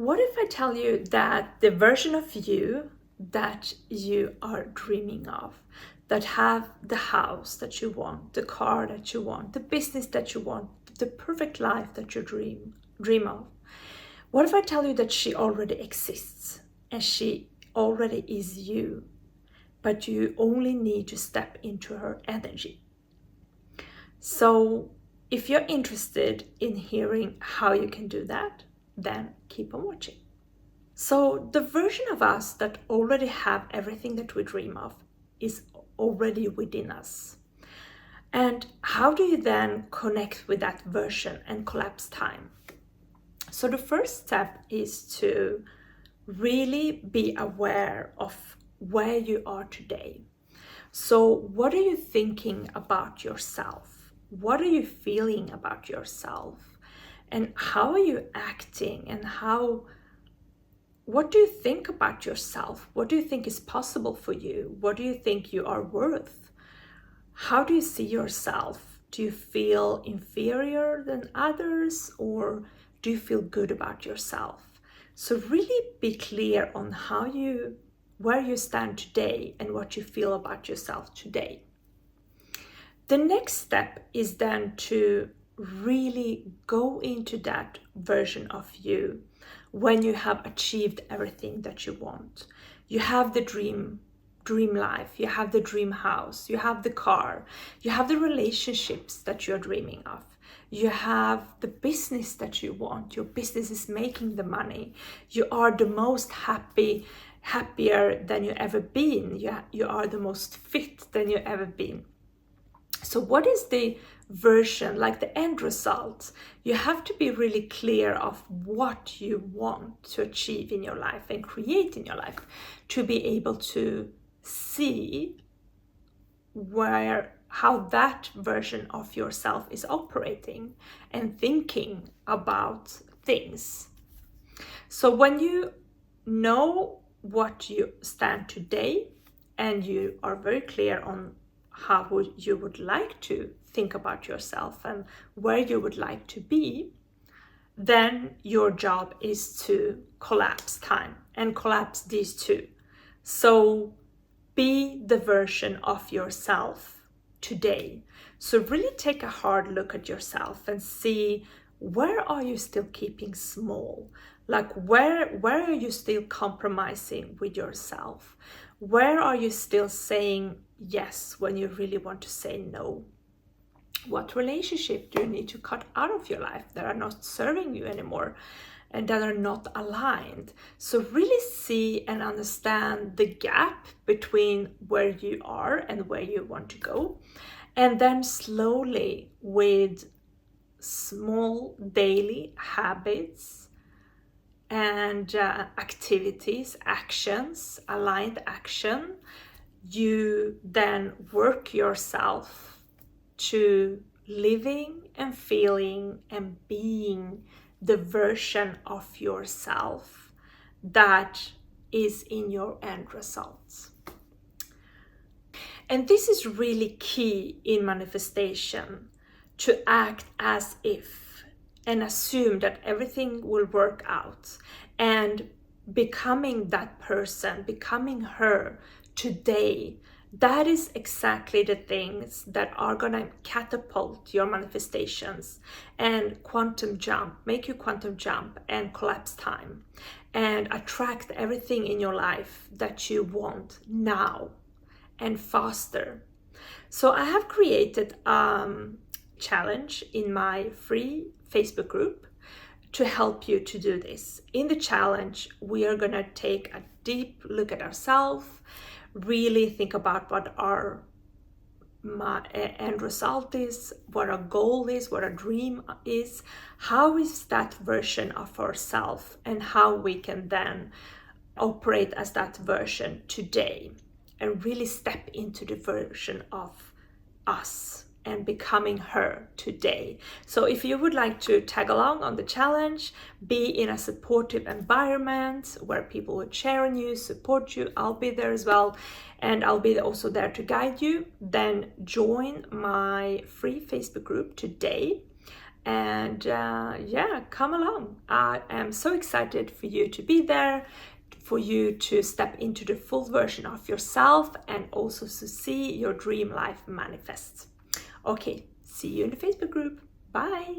What if I tell you that the version of you that you are dreaming of, that have the house that you want, the car that you want, the business that you want, the perfect life that you dream of, what if I tell you that she already exists and she already is you, but you only need to step into her energy? So if you're interested in hearing how you can do that, then keep on watching. So the version of us that already have everything that we dream of is already within us. And how do you then connect with that version and collapse time? So the first step is to really be aware of where you are today. So what are you thinking about yourself? What are you feeling about yourself? And how are you acting? And what do you think about yourself? What do you think is possible for you? What do you think you are worth? How do you see yourself? Do you feel inferior than others, or do you feel good about yourself? So really be clear on where you stand today and what you feel about yourself today. The next step is then to really go into that version of you when you have achieved everything that you want. You have the dream life, you have the dream house, you have the car, you have the relationships that you're dreaming of, you have the business that you want, your business is making the money, you are the most happier than you ever been, you are the most fit than you ever been. So what is the version, like the end result? You have to be really clear of what you want to achieve in your life and create in your life to be able to see how that version of yourself is operating and thinking about things. So when you know what you stand today and you are very clear on how you would like to think about yourself and where you would like to be, then your job is to collapse time and collapse these two. So be the version of yourself today. So really take a hard look at yourself and see, where are you still keeping small? Like where are you still compromising with yourself? Where are you still saying yes when you really want to say no? What relationship do you need to cut out of your life that are not serving you anymore and that are not aligned? So really see and understand the gap between where you are and where you want to go. And then slowly, with small daily habits and activities, actions, aligned action, you then work yourself to living and feeling and being the version of yourself that is in your end results. And this is really key in manifestation, to act as if and assume that everything will work out, and becoming that person, becoming her today. That is exactly the things that are going to catapult your manifestations and make you quantum jump and collapse time and attract everything in your life that you want now and faster. So I have created challenge in my free Facebook group to help you to do this. In the challenge, we are going to take a deep look at ourselves, really think about what our end result is, what our goal is, what our dream is, how is that version of ourselves, and how we can then operate as that version today and really step into the version of us and becoming her today. So if you would like to tag along on the challenge, be in a supportive environment where people would share on you, support you, I'll be there as well, and I'll be also there to guide you, then join my free Facebook group today And yeah, come along. I am so excited for you to be there, for you to step into the full version of yourself, and also to see your dream life manifest. Okay, see you in the Facebook group. Bye.